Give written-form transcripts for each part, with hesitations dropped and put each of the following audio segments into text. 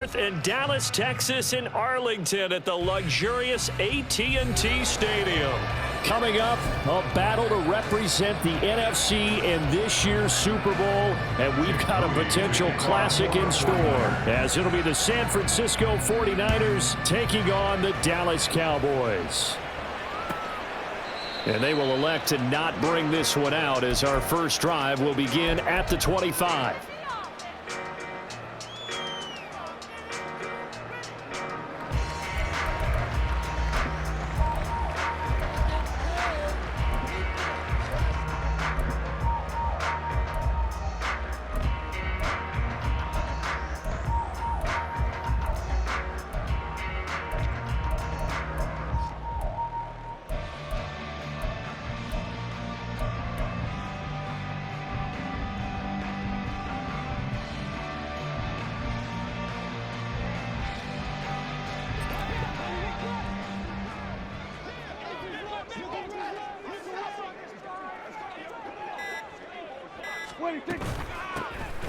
In Dallas, Texas, in Arlington at the luxurious AT&T Stadium. Coming up, a battle to represent the NFC in this year's Super Bowl, and we've got a potential classic in store, as it'll be the San Francisco 49ers taking on the Dallas Cowboys. And they will elect to not bring this one out, as our first drive will begin at the 25.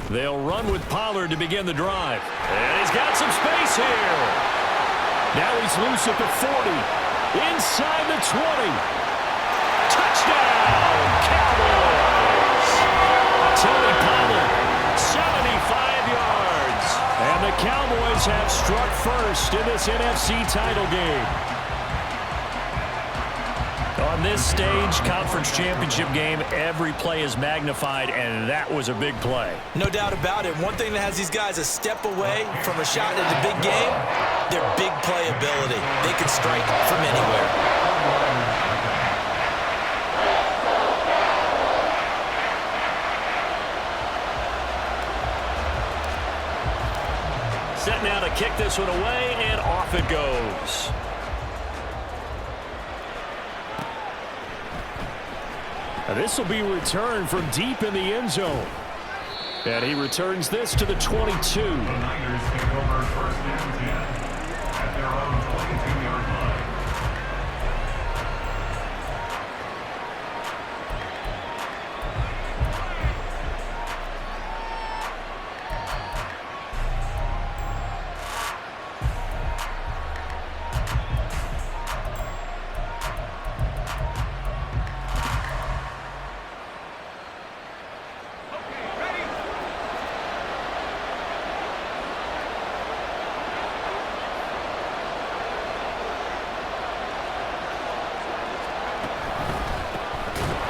They'll run with Pollard to begin the drive. And he's got some space here. Now he's loose at the 40. Inside the 20. Touchdown, Cowboys! Tony Pollard, 75 yards. And the Cowboys have struck first in this NFC title game. On this stage, conference championship game, every play is magnified, and that was a big play. No doubt about it. One thing that has these guys a step away from a shot at the big game, their big play ability. They can strike from anywhere. Set now to kick this one away, and off it goes. This will be returned from deep in the end zone. And he returns this to the 22. The Niners take over first and 10 at their own 22-yard line.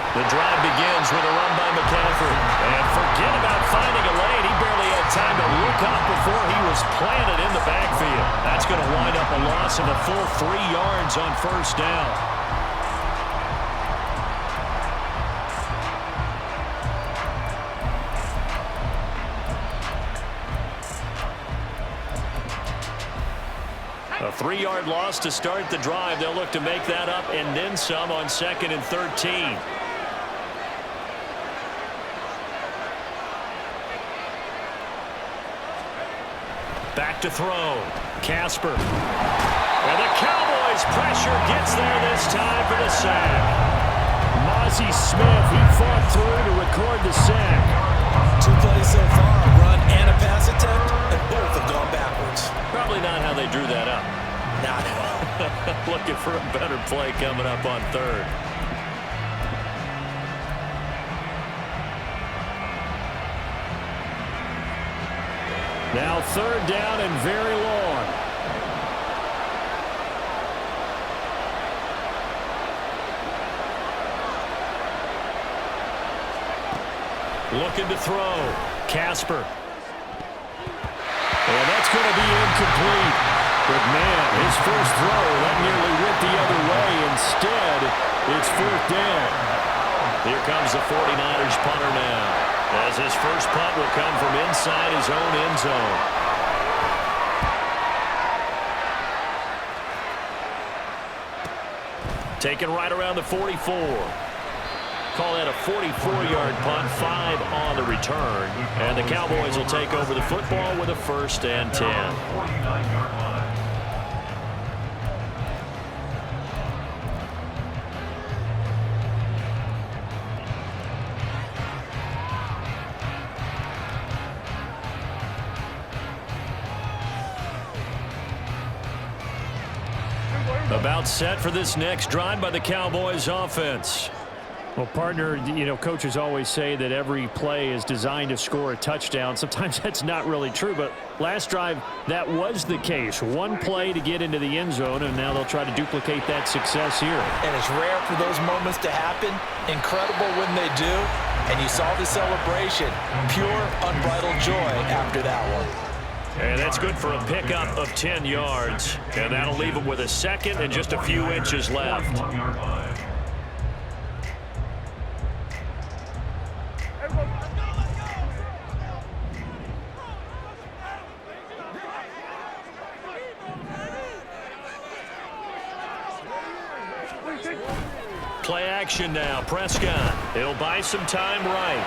The drive begins with a run by McCaffrey. And forget about finding a lane. He barely had time to look up before he was planted in the backfield. That's going to wind up a loss of a full 3 yards on first down. A 3-yard loss to start the drive. They'll look to make that up and then some on 2nd and 13. Back to throw. Casper. And the Cowboys pressure gets there this time for the sack. Mozzie Smith, he fought through to record the sack. 2 plays so far, a run and a pass attempt, and both have gone backwards. Probably not how they drew that up. Not at all. Looking for a better play coming up on 3rd. Now 3rd down and very long. Looking to throw. Casper. And that's going to be incomplete. But, man, his first throw, that nearly went the other way. Instead, it's 4th down. Here comes the 49ers punter now, as his first punt will come from inside his own end zone. Taken right around the 44. Call that a 44-yard punt, 5 on the return. And the Cowboys will take over the football with a 1st and 10. 49-yard line. About set for this next drive by the Cowboys offense. Well, partner, you know, coaches always say that every play is designed to score a touchdown. Sometimes that's not really true, but last drive, that was the case. One play to get into the end zone, and now they'll try to duplicate that success here. And it's rare for those moments to happen. Incredible when they do. And you saw the celebration. Pure, unbridled joy after that one. And that's good for a pickup of 10 yards. And that'll leave them with a second and just a few inches left. 1-yard line. Play action now. Prescott. It'll buy some time right.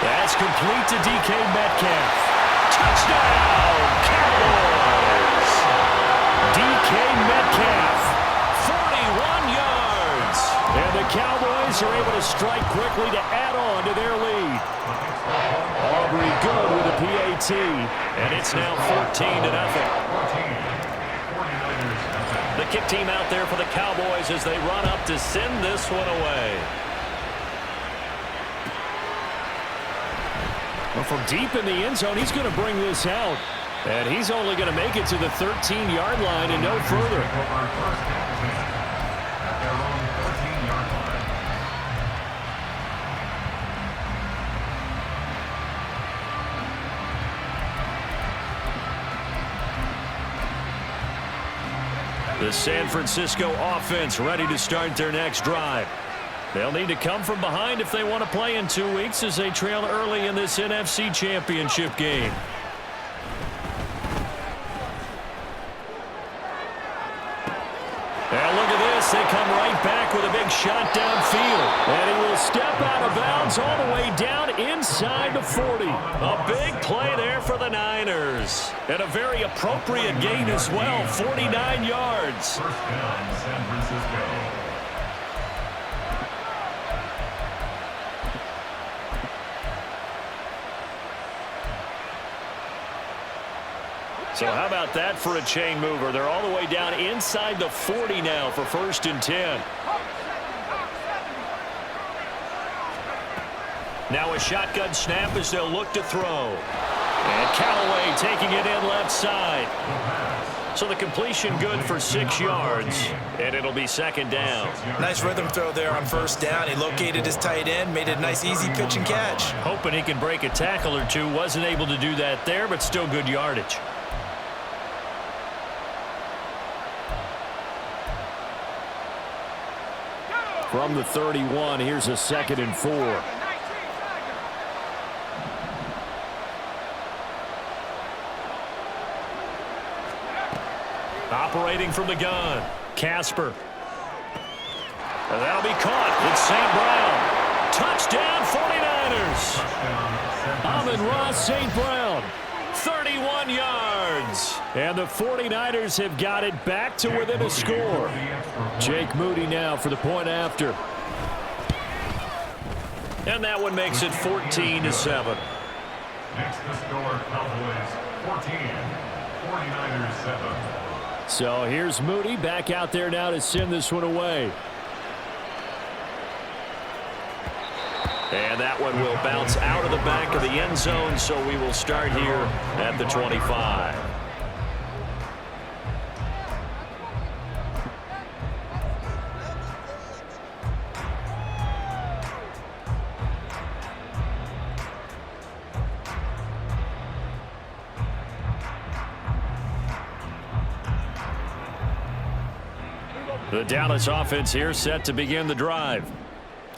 That's complete to DK Metcalf. Touchdown, Cowboys! DK Metcalf, 41 yards. And the Cowboys are able to strike quickly to add on to their lead. Aubrey good with a PAT. And it's now 14-0. The kick team out there for the Cowboys as they run up to send this one away. Well, from deep in the end zone, he's going to bring this out. And he's only going to make it to the 13-yard line and no further. The San Francisco offense ready to start their next drive. They'll need to come from behind if they want to play in 2 weeks as they trail early in this NFC Championship game. And look at this. They come right back with a big shot downfield. And he will step out of bounds all the way down inside the 40. A big play there for the Niners. And a very appropriate gain as well, 49 yards. First down, San Francisco. So how about that for a chain mover? They're all the way down inside the 40 now for 1st and 10. Now a shotgun snap as they'll look to throw. And Callaway taking it in left side. So the completion good for 6 yards, and it'll be 2nd down. Nice rhythm throw there on 1st down. He located his tight end, made it a nice easy pitch and catch. Hoping he can break a tackle or two. Wasn't able to do that there, but still good yardage. From the 31, here's a 2nd and 4. Operating from the gun, Casper. And that'll be caught. It's St. Brown. Touchdown, 49ers. Amon-Ra St. Brown, 31 yards. And the 49ers have got it back to within a score. Jake Moody now for the point after. And that one makes it 14-7. Next to score, Cowboys 14, 49ers 7. So here's Moody back out there now to send this one away. And that one will bounce out of the back of the end zone, so we will start here at the 25. The Dallas offense here set to begin the drive.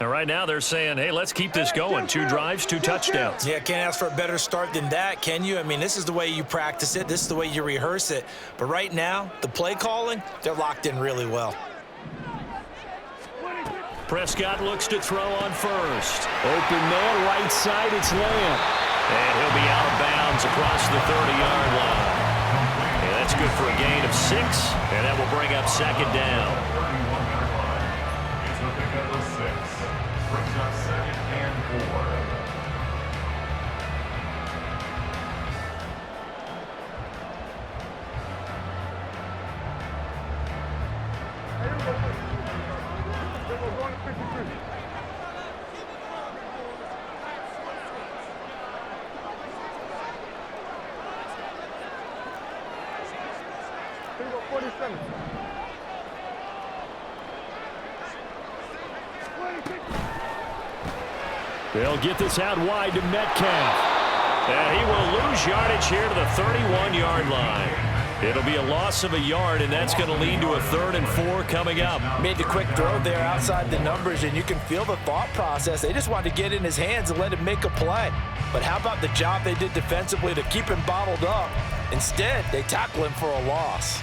And right now they're saying, hey, let's keep this going. 2 drives, 2 touchdowns. Yeah, can't ask for a better start than that, can you? I mean, this is the way you practice it. This is the way you rehearse it. But right now, the play calling, they're locked in really well. Prescott looks to throw on 1st. Open man, right side, it's Lamb. And he'll be out of bounds across the 30-yard line. And that's good for a gain of 6, and that will bring up 2nd down. 31-yard line. It's a pickup of 6. Brings up 2nd and 4. They'll get this out wide to Metcalf. And he will lose yardage here to the 31-yard line. It'll be a loss of a yard, and that's going to lead to a 3rd and 4 coming up. Made the quick throw there outside the numbers, and you can feel the thought process. They just wanted to get in his hands and let him make a play. But how about the job they did defensively to keep him bottled up? Instead, they tackle him for a loss.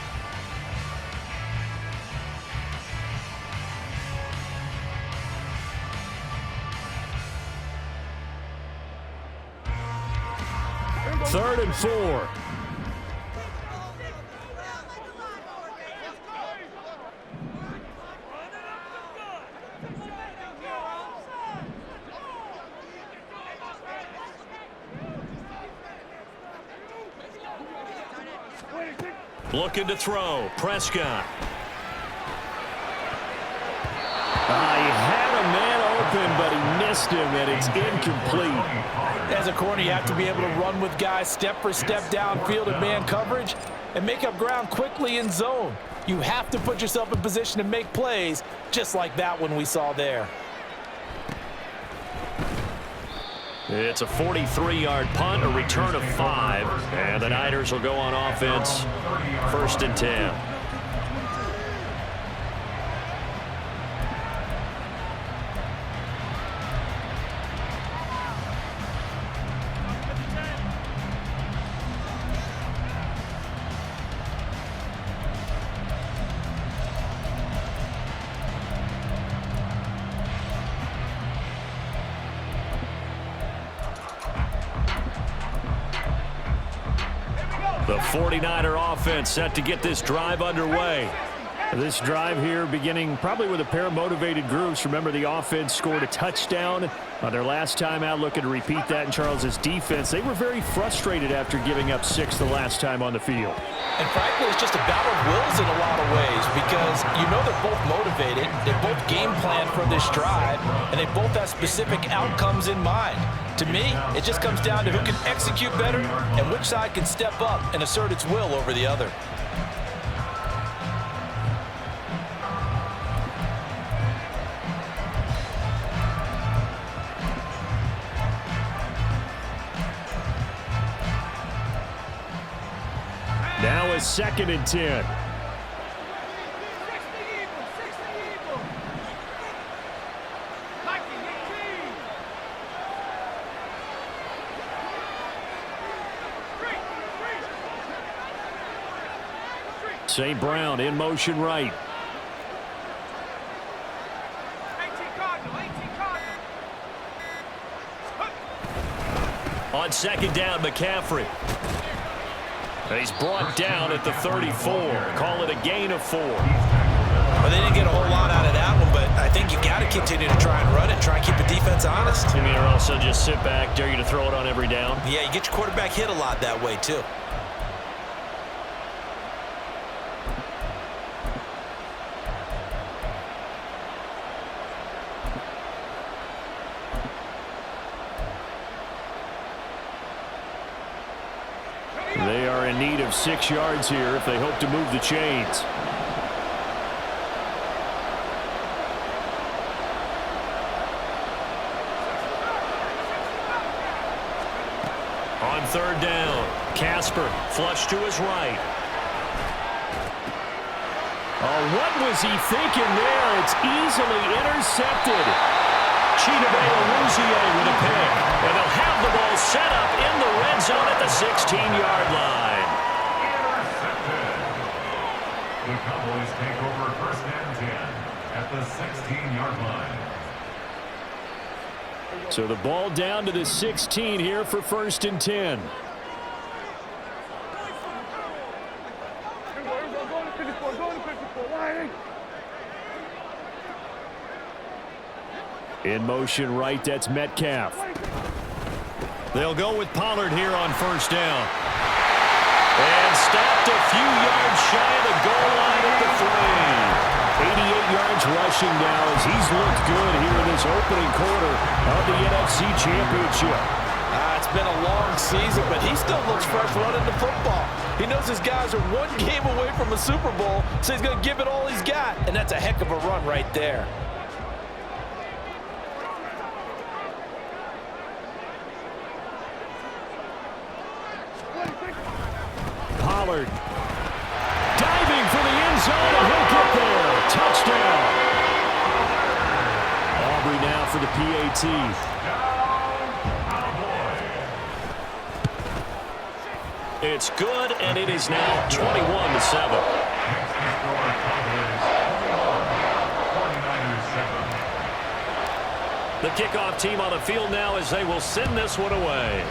Third and 4. Looking to throw. Prescott. He had a man open, but he missed him, and it's incomplete. As a corner, you have to be able to run with guys step for step downfield in man coverage and make up ground quickly in zone. You have to put yourself in position to make plays, just like that one we saw there. It's a 43-yard punt, a return of 5, and the Niners will go on offense, 1st and 10. The 49er offense set to get this drive underway. This drive here beginning probably with a pair of motivated groups. Remember, the offense scored a touchdown on their last time out. Looking to repeat that in Charles's defense. They were very frustrated after giving up 6 the last time on the field. And frankly, it's just a battle of wills in a lot of ways because you know they're both motivated. They both game plan for this drive, and they both have specific outcomes in mind. To me, it just comes down to who can execute better and which side can step up and assert its will over the other. Now is 2nd and 10. St. Brown in motion right. On 2nd down, McCaffrey. And he's brought down at the 34. Call it a gain of 4. Well, they didn't get a whole lot out of that one, but I think you got to continue to try and run it, try and keep the defense honest. You mean, or also just sit back, dare you to throw it on every down? Yeah, you get your quarterback hit a lot that way, too. They are in need of 6 yards here if they hope to move the chains. On 3rd down, Casper flush to his right. Oh, what was he thinking there? It's easily intercepted. Chidobe-Awuzie with a pick. And they'll have the ball set up in the red zone at the 16-yard line. Intercepted. The Cowboys take over 1st and 10 at the 16-yard line. So the ball down to the 16 here for 1st and 10. In motion right, that's Metcalf. They'll go with Pollard here on 1st down. And stopped a few yards shy of the goal line at the 3. 88 yards rushing now as he's looked good here in this opening quarter of the NFC Championship. It's been a long season, but he still looks fresh running the football. He knows his guys are one game away from a Super Bowl, so he's going to give it all he's got. And that's a heck of a run right there. Pollard diving for the end zone, and he'll get there. Touchdown. Aubrey now for the PAT. It's good, and it is now 21-7. The kickoff team on the field now as they will send this one away.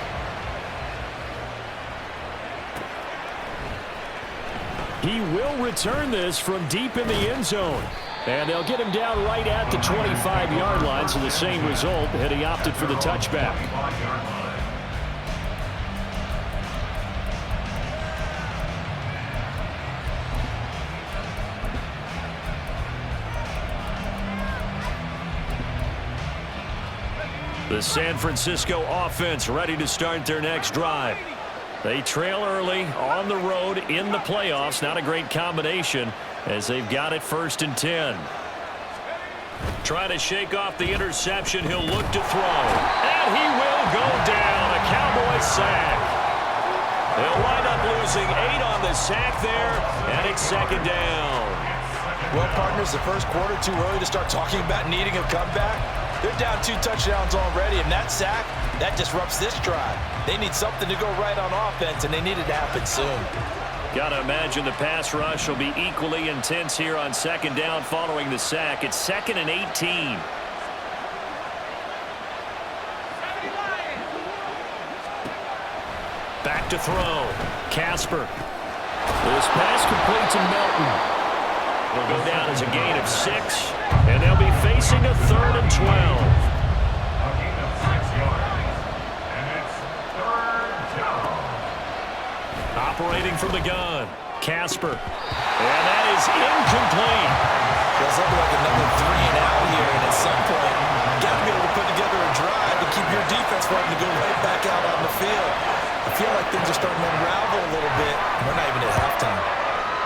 He will return this from deep in the end zone. And they'll get him down right at the 25-yard line, so the same result had he opted for the touchback. The San Francisco offense ready to start their next drive. They trail early on the road in the playoffs. Not a great combination as they've got it 1st and 10. Trying to shake off the interception. He'll look to throw. And he will go down. A Cowboys sack. They'll wind up losing 8 on the sack there, and it's 2nd down. Well, partners, the first quarter too early to start talking about needing a comeback. They're down 2 touchdowns already, and that sack, that disrupts this drive. They need something to go right on offense, and they need it to happen soon. Got to imagine the pass rush will be equally intense here on 2nd down following the sack. It's 2nd and 18. Back to throw. Casper. This pass complete to Melton. It'll go down as a gain of 6, and they'll be facing a 3rd and 12. A gain of 6 yards, and it's 3rd down. Operating from the gun. Casper. And that is incomplete. Does look like another 3 and out here, and at some point, you got to be able to put together a drive to keep your defense from having to go right back out on the field. I feel like things are starting to unravel a little bit. We're not even at halftime.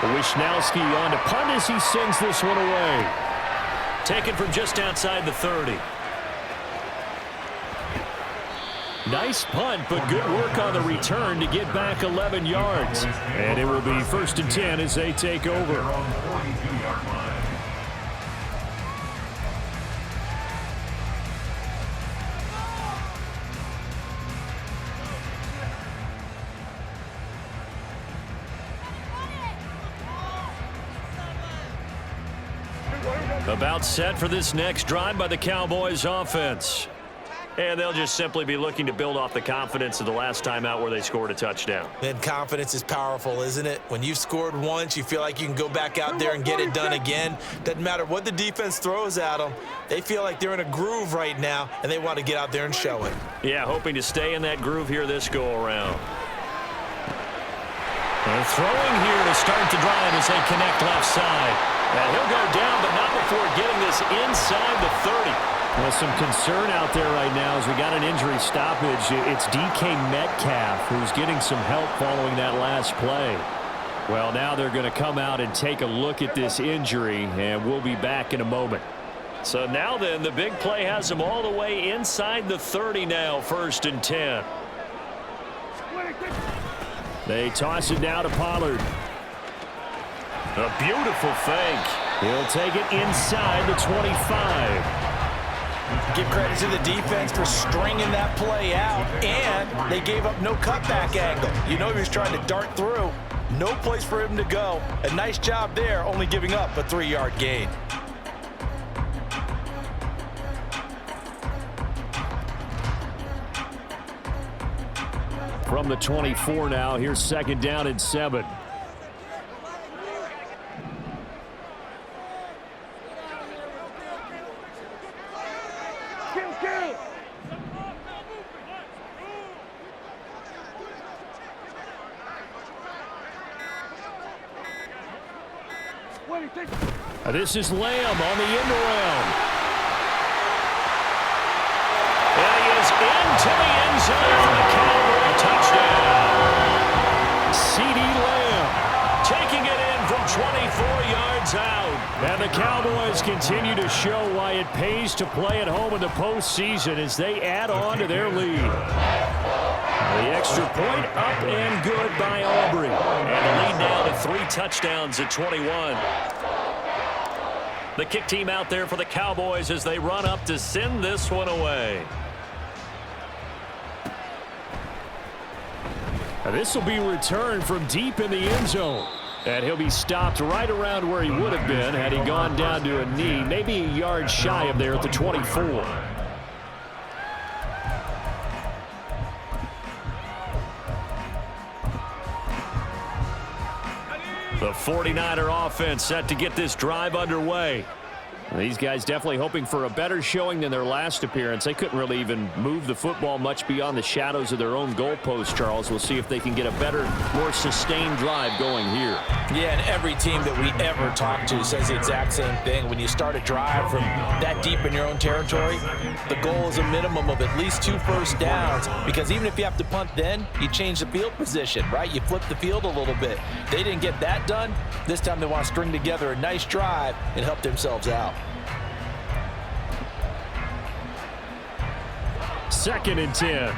Wishnowski on to punt as he sends this one away. Taken from just outside the 30. Nice punt, but good work on the return to get back 11 yards. And it will be 1st and 10 as they take over. On the 42-yard line. About set for this next drive by the Cowboys offense. And they'll just simply be looking to build off the confidence of the last time out where they scored a touchdown. Then confidence is powerful, isn't it? When you've scored once, you feel like you can go back out there and get it done again. Doesn't matter what the defense throws at them. They feel like they're in a groove right now, and they want to get out there and show it. Yeah, hoping to stay in that groove here this go-around. And throwing here to start the drive as they connect left side. And he'll go down, but not before getting this inside the 30. Well, some concern out there right now as we got an injury stoppage. It's DK Metcalf who's getting some help following that last play. Well, now they're going to come out and take a look at this injury, and we'll be back in a moment. So now then, the big play has them all the way inside the 30 now, 1st and 10. They toss it now to Pollard. A beautiful fake. He'll take it inside the 25. Give credit to the defense for stringing that play out, and they gave up no cutback angle. You know he was trying to dart through. No place for him to go. A nice job there, only giving up a 3-yard gain. From the 24 now, here's 2nd down and 7. This is Lamb on the end around. And he is into the end zone for the Cowboy touchdown. CeeDee Lamb And the Cowboys continue to show why it pays to play at home in the postseason as they add on to their lead. The extra point up and good by Aubrey. And the lead now to 3 touchdowns at 21. The kick team out there for the Cowboys as they run up to send this one away. This will be returned from deep in the end zone. And he'll be stopped right around where he would have been had he gone down to a knee, maybe a yard shy of there at the 24. The 49er offense set to get this drive underway. These guys definitely hoping for a better showing than their last appearance. They couldn't really even move the football much beyond the shadows of their own goalpost, Charles. We'll see if they can get a better, more sustained drive going here. Yeah, and every team that we ever talk to says the exact same thing. When you start a drive from that deep in your own territory, the goal is a minimum of at least 2 first downs, because even if you have to punt then, you change the field position, right? You flip the field a little bit. They didn't get that done. This time they want to string together a nice drive and help themselves out. 2nd and 10.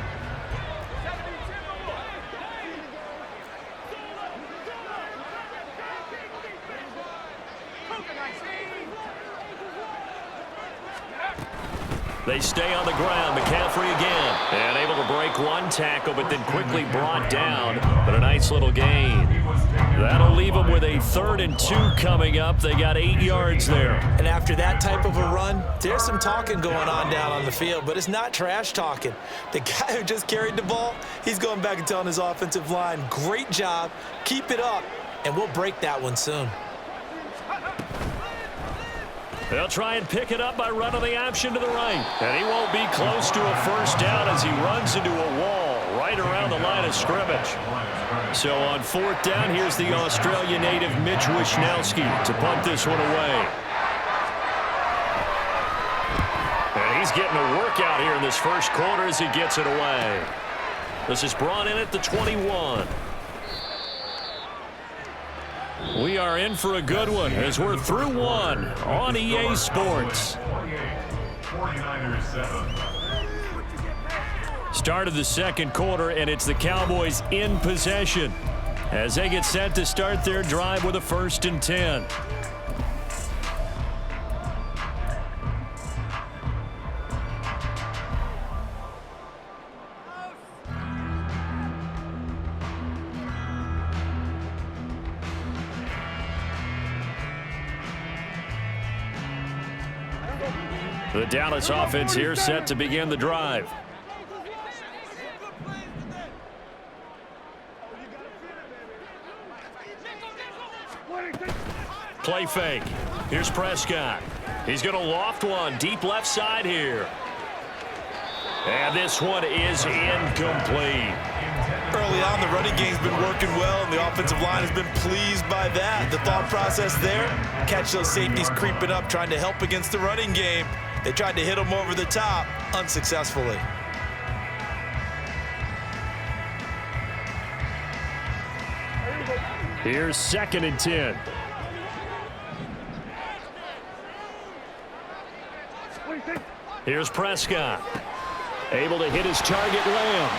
They stay on the ground. McCaffrey again. And able to break one tackle, but then quickly brought down. But a nice little gain. That'll leave them with a 3rd and 2 coming up. They got 8 yards there. And after that type of a run, there's some talking going on down on the field, but it's not trash talking. The guy who just carried the ball, he's going back and telling his offensive line, great job, keep it up, and we'll break that one soon. They'll try and pick it up by running the option to the right. And he won't be close to a first down as he runs into a wall right around the line of scrimmage. So on 4th down, here's the Australia native Mitch Wishnowsky to punt this one away. And he's getting a workout here in this first quarter as he gets it away. This is brought in at the 21. We are in for a good one as we're through one on EA Sports. Start of the 2nd quarter, and it's the Cowboys in possession as they get set to start their drive with a 1st and 10. The Dallas offense here set to begin the drive. Play fake. Here's Prescott. He's going to loft one deep left side here. And this one is incomplete. Early on, the running game's been working well, and the offensive line has been pleased by that. The thought process there, catch those safeties creeping up, trying to help against the running game. They tried to hit him over the top, unsuccessfully. Here's 2nd and 10. Here's Prescott. Able to hit his target, Lamb.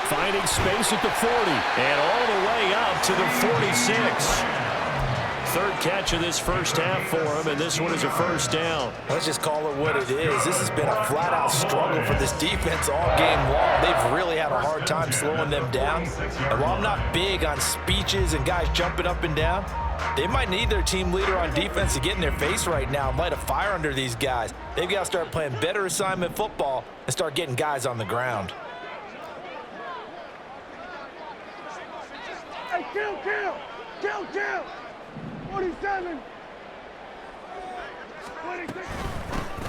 Finding space at the 40. And all the way up to the 46. 3rd catch of this first half for him, and this one is a 1st down. Let's just call it what it is. This has been a flat-out struggle for this defense all game long. They've really had a hard time slowing them down. And while I'm not big on speeches and guys jumping up and down, they might need their team leader on defense to get in their face right now and light a fire under these guys. They've got to start playing better assignment football and start getting guys on the ground. Hey, kill! 47. 26.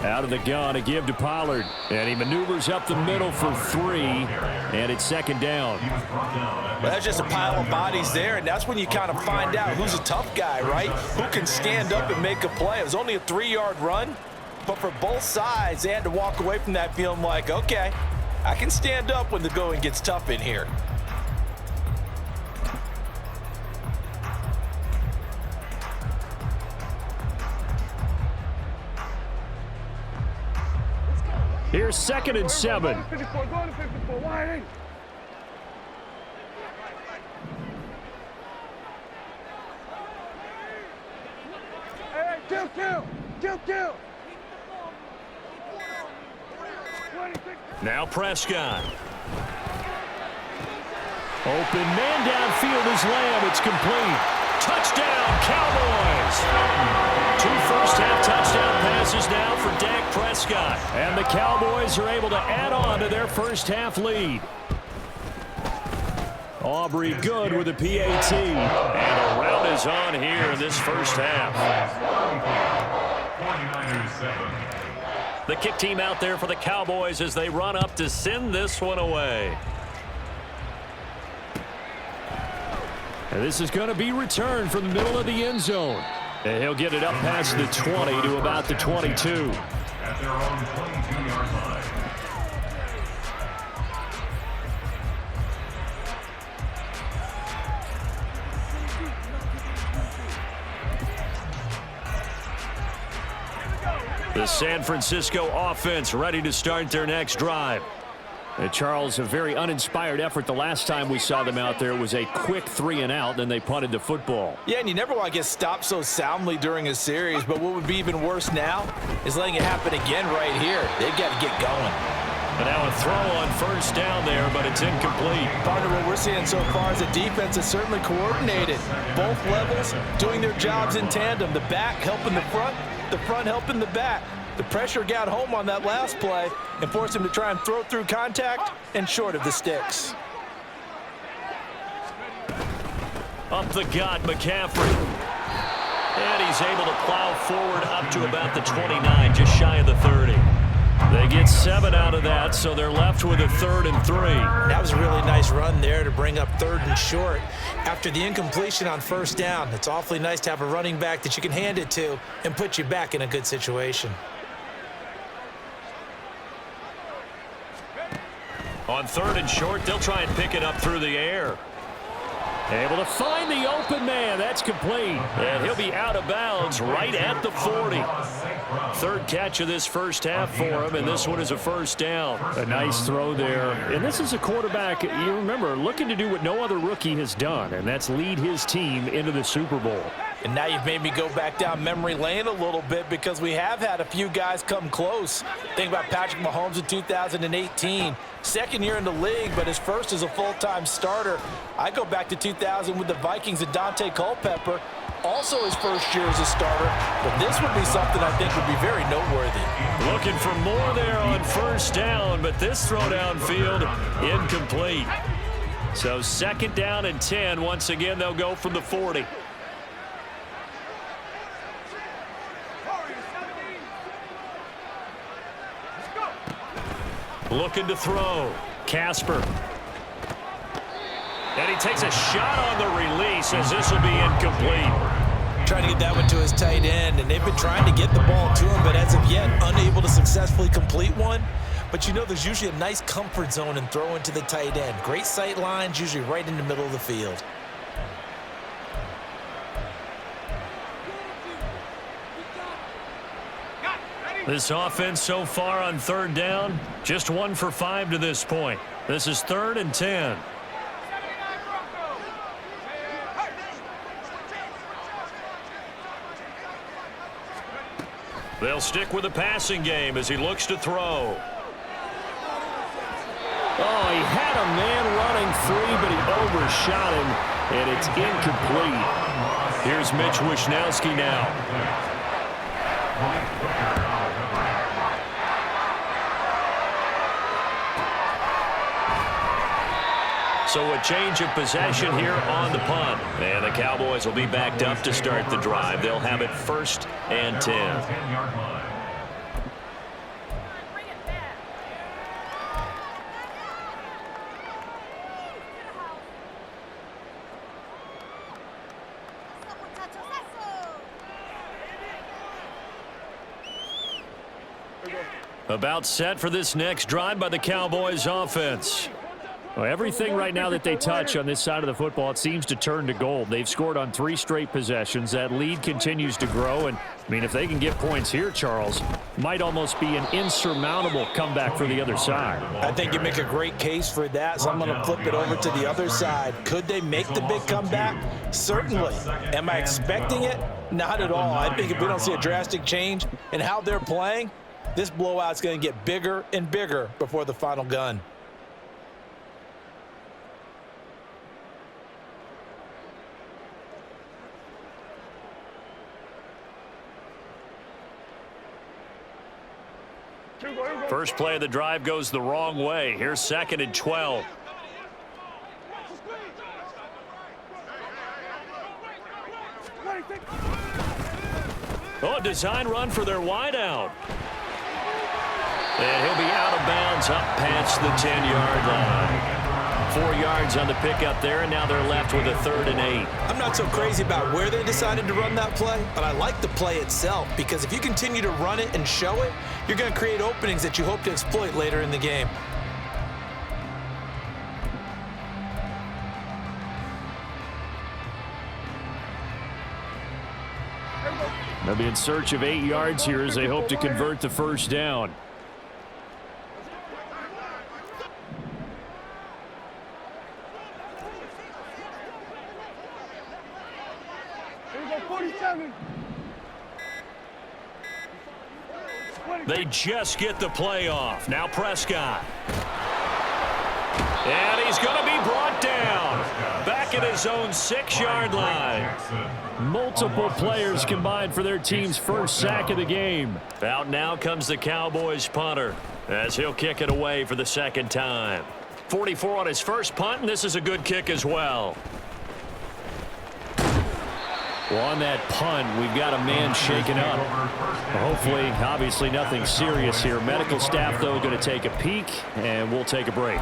Out of the gun to give to Pollard. And he maneuvers up the middle for 3. And it's 2nd down. Well, that's just a pile of bodies there, and that's when you kind of find out who's a tough guy, right? Who can stand up and make a play. It was only a 3-yard run, but for both sides, they had to walk away from that feeling like, okay, I can stand up when the going gets tough in here. Here's 2nd and 7. Go to 54, go to 54, wide in. Hey, kill. 26. Now Prescott. Open man downfield is Lamb. It's complete. Touchdown, Cowboys. 2 first-half touchdown passes now for Dak Prescott. And the Cowboys are able to add on to their first-half lead. Aubrey good with a PAT. And a rout is on here in this first half. 49-7. The kick team out there for the Cowboys as they run up to send this one away. And this is going to be returned from the middle of the end zone. And he'll get it up past the 20 to about the 22. At their own 22-yard line. The San Francisco offense ready to start their next drive. And Charles, a very uninspired effort the last time we saw them out there. It was a quick 3-and-out, then they punted the football. Yeah, and you never want to get stopped so soundly during a series, but what would be even worse now is letting it happen again right here. They've got to get going. And now a throw on first down there, but it's incomplete. Partner, what we're seeing so far is the defense is certainly coordinated. Both levels doing their jobs in tandem. The back helping the front helping the back. The pressure got home on that last play and forced him to try and throw through contact and short of the sticks. Up the gut, McCaffrey. And he's able to plow forward up to about the 29, just shy of the 30. They get 7 out of that, so they're left with a 3rd and 3. That was a really nice run there to bring up 3rd and short. After the incompletion on first down, it's awfully nice to have a running back that you can hand it to and put you back in a good situation. On 3rd and short, they'll try and pick it up through the air. Able to find the open man. That's complete. And he'll be out of bounds right at the 40. 3rd catch of this first half for him, and this one is a first down. A nice throw there. And this is a quarterback, you remember, looking to do what no other rookie has done, and that's lead his team into the Super Bowl. And now you've made me go back down memory lane a little bit because we have had a few guys come close. Think about Patrick Mahomes in 2018. 2nd year in the league, but his first as a full-time starter. I go back to 2000 with the Vikings and Dante Culpepper. Also his first year as a starter. But this would be something I think would be very noteworthy. Looking for more there on first down, but this throw downfield incomplete. So 2nd down and 10. Once again, they'll go from the 40. Looking to throw. Casper. And he takes a shot on the release as this will be incomplete. Trying to get that one to his tight end, and they've been trying to get the ball to him, but as of yet, unable to successfully complete one. But you know there's usually a nice comfort zone in throwing to the tight end. Great sight lines, usually right in the middle of the field. This offense so far on 3rd down, just 1 for 5 to this point. This is 3rd and 10. They'll stick with the passing game as he looks to throw. Oh, he had a man running free, but he overshot him, and it's incomplete. Here's Mitch Wishnowsky now. So a change of possession here on the punt. And the Cowboys will be backed up to start the drive. They'll have it 1st and 10. 10-yard line. About set for this next drive by the Cowboys offense. Well, everything right now that they touch on this side of the football, it seems to turn to gold. They've scored on 3 straight possessions. That lead continues to grow. And, I mean, if they can get points here, Charles, might almost be an insurmountable comeback for the other side. I think you make a great case for that, so I'm going to flip it over to the other side. Could they make the big comeback? Certainly. Am I expecting it? Not at all. I think if we don't see a drastic change in how they're playing, this blowout's going to get bigger and bigger before the final gun. First play of the drive goes the wrong way. Here's 2nd and 12. Oh, design run for their wideout. And he'll be out of bounds up past the 10-yard line. 4 yards on the pickup there, and now they're left with a 3rd and 8. I'm not so crazy about where they decided to run that play, but I like the play itself because if you continue to run it and show it, you're going to create openings that you hope to exploit later in the game. They'll be in search of 8 yards here as they hope to convert the first down. They just get the play off. Now Prescott. And he's going to be brought down. Back at his own 6-yard line. Multiple players combined for their team's first sack of the game. Out now comes the Cowboys punter as he'll kick it away for the 2nd time. 44 on his first punt, and this is a good kick as well. Well, on that punt, we've got a man shaken up. Hopefully, obviously nothing serious here. Medical staff, though, going to take a peek, and we'll take a break.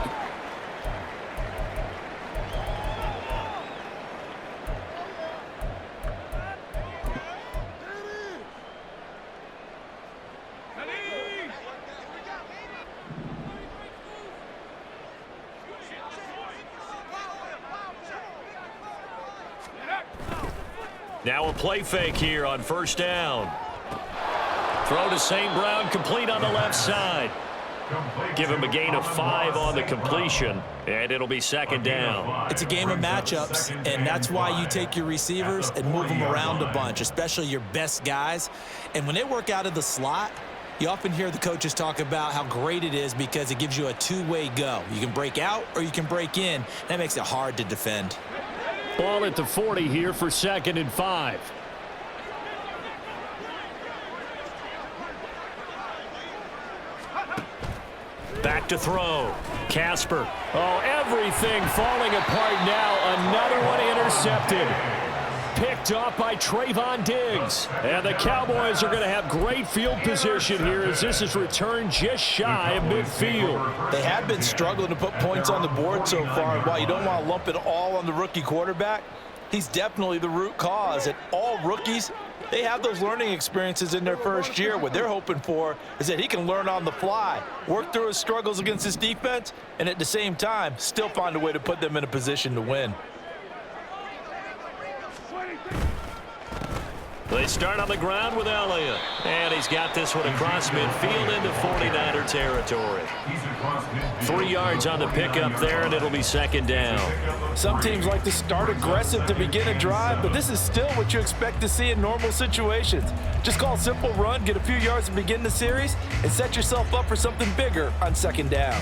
Now a play fake here on 1st down. Throw to St. Brown, complete on the left side. Give him a gain of 5 on the completion, and it'll be 2nd down. It's a game of matchups, and that's why you take your receivers and move them around a bunch, especially your best guys. And when they work out of the slot, you often hear the coaches talk about how great it is because it gives you a two-way go. You can break out or you can break in. That makes it hard to defend. Ball at the 40 here for 2nd and 5. Back to throw. Casper. Oh, everything falling apart now. Another one intercepted. Picked off by Trayvon Diggs. And the Cowboys are going to have great field position here as this is returned just shy of midfield. They have been struggling to put points on the board so far. While you don't want to lump it all on the rookie quarterback, he's definitely the root cause. And all rookies, they have those learning experiences in their first year. What they're hoping for is that he can learn on the fly, work through his struggles against his defense, and at the same time, still find a way to put them in a position to win. They start on the ground with Elliott. And he's got this one across midfield into 49er territory. 3 yards on the pickup there, and it'll be 2nd down. Some teams like to start aggressive to begin a drive, but this is still what you expect to see in normal situations. Just call a simple run, get a few yards to begin the series, and set yourself up for something bigger on 2nd down.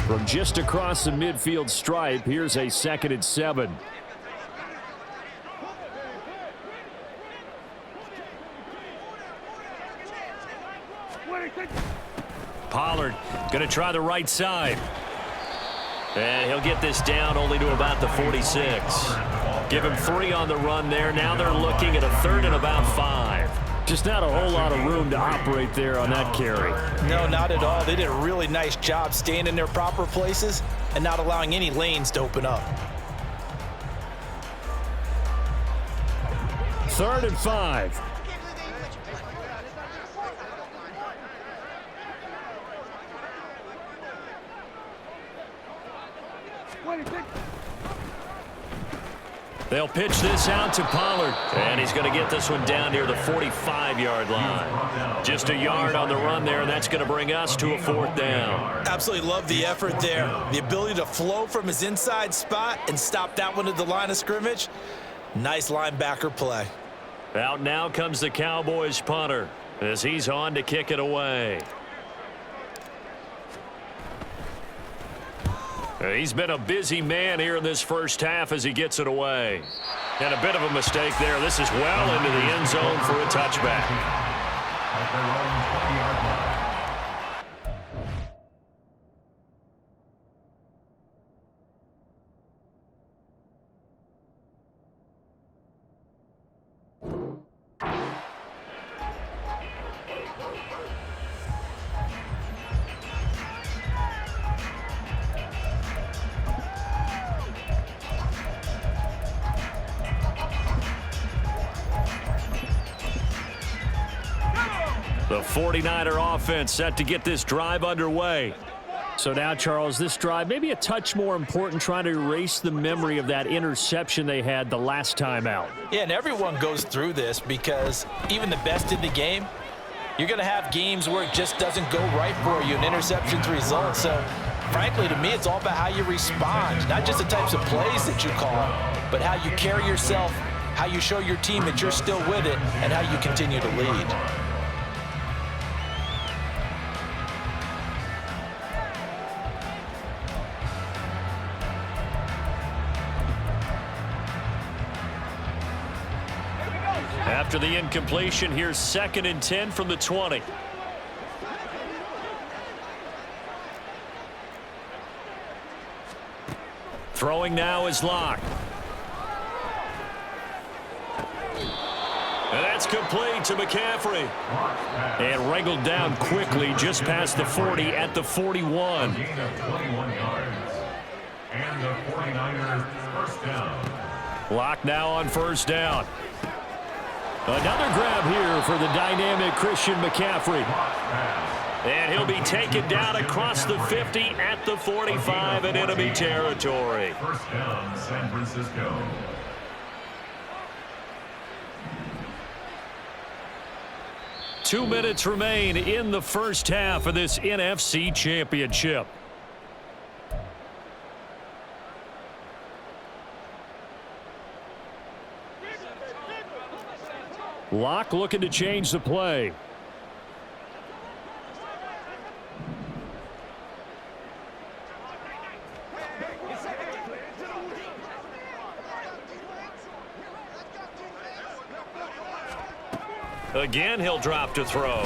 From just across the midfield stripe, here's a 2nd and 7. Pollard going to try the right side. And he'll get this down only to about the 46. Give him 3 on the run there. Now they're looking at a 3rd and about 5. Just not a whole lot of room to operate there on that carry. No, not at all. They did a really nice job staying in their proper places and not allowing any lanes to open up. 3rd and 5. 26. They'll pitch this out to Pollard. And he's going to get this one down near the 45-yard line. Just a yard on the run there, and that's going to bring us to a 4th down. Absolutely love the effort there. The ability to flow from his inside spot and stop that one at the line of scrimmage. Nice linebacker play. Out now comes the Cowboys punter as he's on to kick it away. He's been a busy man here in this first half as he gets it away. And a bit of a mistake there. This is well into the end zone for a touchback. At their own 20-yard line. The 49er offense set to get this drive underway. So now, Charles, this drive maybe a touch more important, trying to erase the memory of that interception they had the last time out. Yeah, and everyone goes through this because even the best in the game, you're going to have games where it just doesn't go right for you, and interceptions result. So, frankly, to me, it's all about how you respond, not just the types of plays that you call, but how you carry yourself, how you show your team that you're still with it, and how you continue to lead. After the incompletion, here's 2nd and 10 from the 20. Throwing now is Locke. And that's complete to McCaffrey. And wrangled down quickly just past the 40 at the 41. A gain of 21 yards. And the 49ers first down. Locke now on first down. Another grab here for the dynamic Christian McCaffrey. And he'll be taken down across the 50 at the 45 in enemy territory. First down, San Francisco. Two minutes remain in the first half of this NFC Championship. Locke looking to change the play. Again, he'll drop to throw.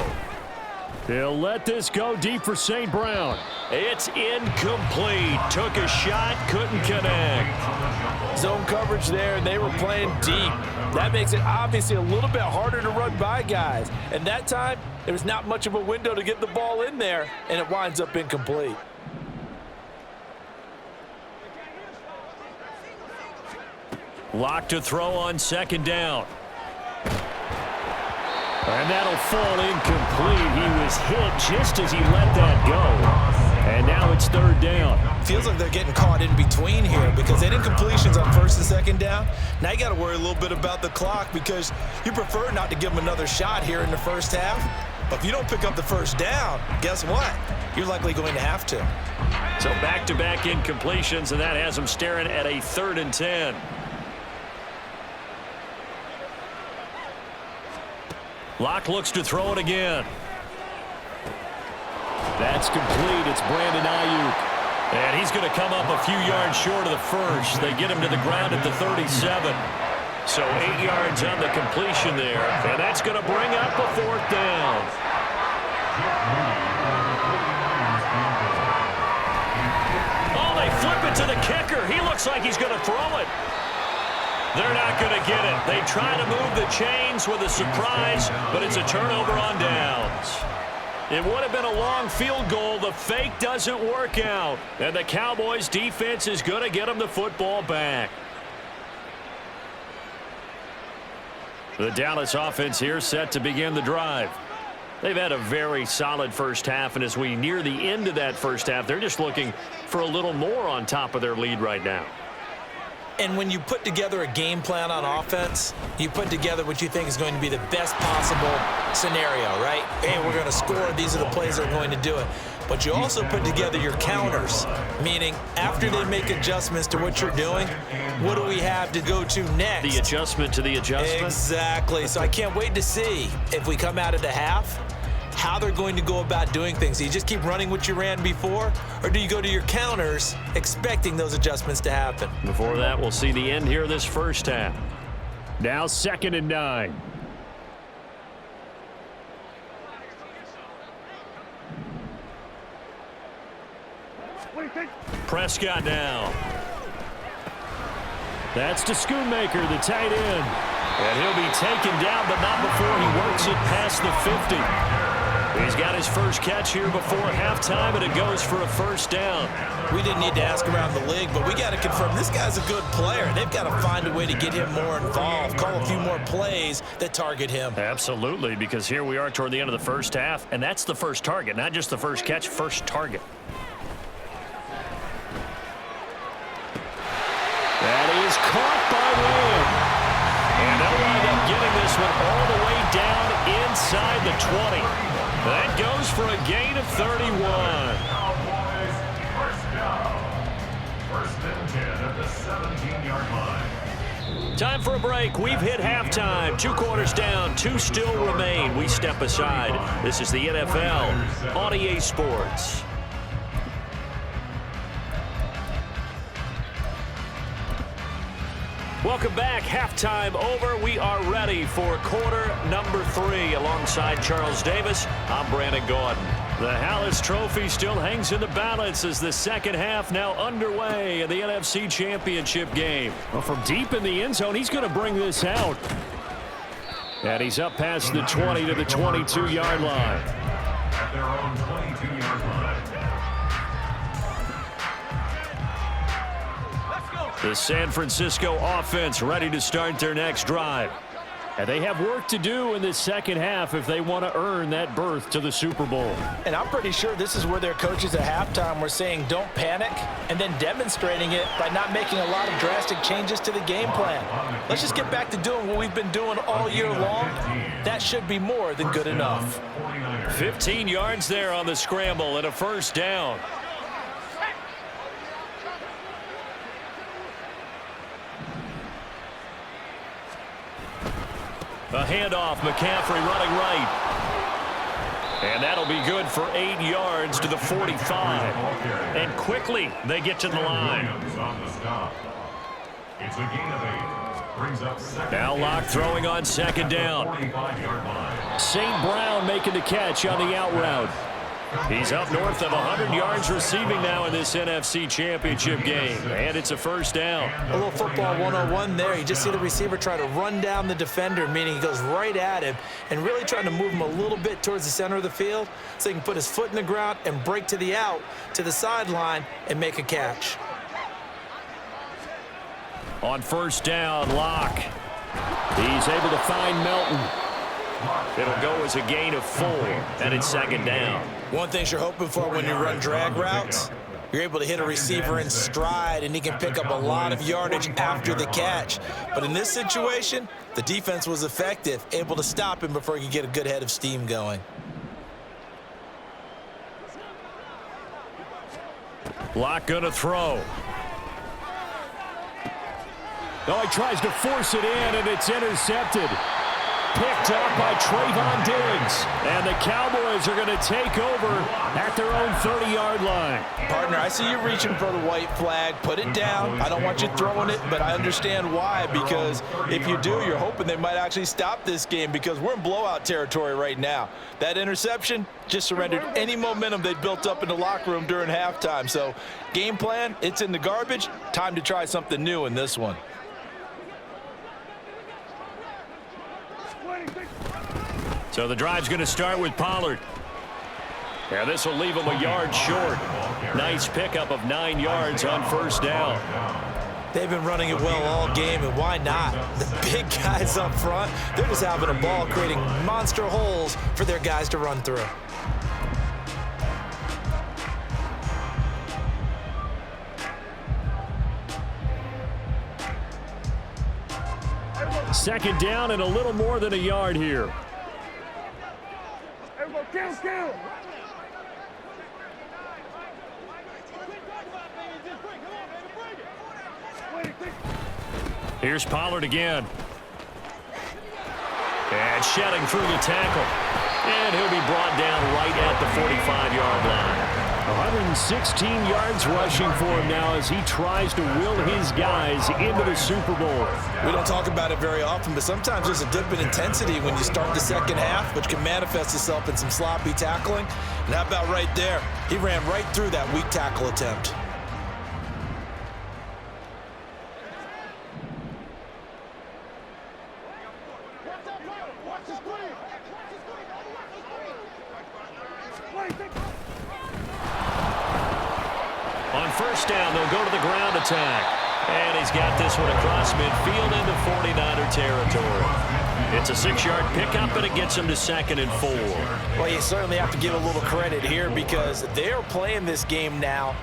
He'll let this go deep for St. Brown. It's incomplete. Took a shot, couldn't connect. Zone coverage there, and they were playing deep. That makes it obviously a little bit harder to run by guys. And that time, there was not much of a window to get the ball in there, and it winds up incomplete. Locke to throw on 2nd down. And that'll fall incomplete. He was hit just as he let that go. And now it's 3rd down. Feels like they're getting caught in between here because they had incompletions on 1st and 2nd down. Now you got to worry a little bit about the clock because you prefer not to give them another shot here in the first half. But if you don't pick up the first down, guess what? You're likely going to have to. So back-to-back incompletions, and that has them staring at a 3rd and 10. Locke looks to throw it again. That's complete. It's Brandon Ayuk. And he's going to come up a few yards short of the first. They get him to the ground at the 37. So 8 yards on the completion there. And that's going to bring up a 4th down. Oh, they flip it to the kicker. He looks like he's going to throw it. They're not going to get it. They try to move the chains with a surprise, but it's a turnover on downs. It would have been a long field goal. The fake doesn't work out. And the Cowboys defense is going to get them the football back. The Dallas offense here set to begin the drive. They've had a very solid first half, and as we near the end of that first half, they're just looking for a little more on top of their lead right now. And when you put together a game plan on offense, you put together what you think is going to be the best possible scenario, right? Hey, we're going to score. These are the plays that are going to do it. But you also put together your counters, meaning after they make adjustments to what you're doing, what do we have to go to next? The adjustment to the adjustment? Exactly. So I can't wait to see if we come out of the half, how they're going to go about doing things. Do you just keep running what you ran before, or do you go to your counters expecting those adjustments to happen? Before that, we'll see the end here of this first half. Now 2nd and 9. Prescott now. That's to Schoonmaker, the tight end. And he'll be taken down, but not before he works it past the 50. He's got his first catch here before halftime, and it goes for a first down. We didn't need to ask around the league, but we got to confirm this guy's a good player. They've got to find a way to get him more involved, call a few more plays that target him. Absolutely, because here we are toward the end of the first half, and that's the first target, not just the first catch, first target. That is caught by Lamb. And they'll wind up getting this one all the way down inside the 20. That goes for a gain of 31. Cowboys, first down. 1st and 10 at the 17-yard line. Time for a break. We've hit halftime. 2 quarters down, 2 still remain. We step aside. This is the NFL on EA Sports. Welcome back. Halftime over. We are ready for quarter number 3. Alongside Charles Davis, I'm Brandon Gordon. The Hallis Trophy still hangs in the balance as the second half now underway in the NFC Championship game. Well, from deep in the end zone, he's going to bring this out. And he's up past the 20 to the 22-yard line. At their own 22-yard line. The San Francisco offense ready to start their next drive. And they have work to do in this second half if they want to earn that berth to the Super Bowl. And I'm pretty sure this is where their coaches at halftime were saying don't panic, and then demonstrating it by not making a lot of drastic changes to the game plan. Let's just get back to doing what we've been doing all year long. That should be more than good enough. 15 yards there on the scramble and a first down. A handoff, McCaffrey running right. And that'll be good for 8 yards to the 45. And quickly they get to the line. It's a gain of 8. Brings up second. Now Locke throwing on second down. St. Brown making the catch on the out route. He's up north of 100 yards receiving now in this NFC Championship game. And it's a first down. A little football 101 there. You just see the receiver try to run down the defender, meaning he goes right at him and really trying to move him a little bit towards the center of the field so he can put his foot in the ground and break to the out, to the sideline, and make a catch. On first down, Locke. He's able to find Melton. It'll go as a gain of 4, and it's second down. One thing you're hoping for when you run drag routes, you're able to hit a receiver in stride, and he can pick up a lot of yardage after the catch. But in this situation, the defense was effective, able to stop him before he could get a good head of steam going. Locke going to throw. Oh, he tries to force it in, and it's intercepted. Picked up by Trayvon Diggs. And the Cowboys are going to take over at their own 30-yard line. Partner, I see you reaching for the white flag. Put it down. I don't want you throwing it, but I understand why. Because if you do, you're hoping they might actually stop this game because we're in blowout territory right now. That interception just surrendered any momentum they built up in the locker room during halftime. So game plan, it's in the garbage. Time to try something new in this one. So the drive's going to start with Pollard. Yeah, this will leave him a yard short. Nice pickup of 9 yards on first down. They've been running it well all game, and why not? The big guys up front, they're just having a ball, creating monster holes for their guys to run through. Second down and a little more than a yard here. Kill. Here's Pollard again. And shedding through the tackle. And he'll be brought down right at the 45-yard line. 116 yards rushing for him now as he tries to will his guys into the Super Bowl. We don't talk about it very often, but sometimes there's a dip in intensity when you start the second half, which can manifest itself in some sloppy tackling. And how about right there? He ran right through that weak tackle attempt. On first down, they'll go to the ground attack. And he's got this one across midfield into 49er territory. It's a 6-yard pickup, and it gets him to 2nd and 4. Well, you certainly have to give a little credit here because they're playing this game now.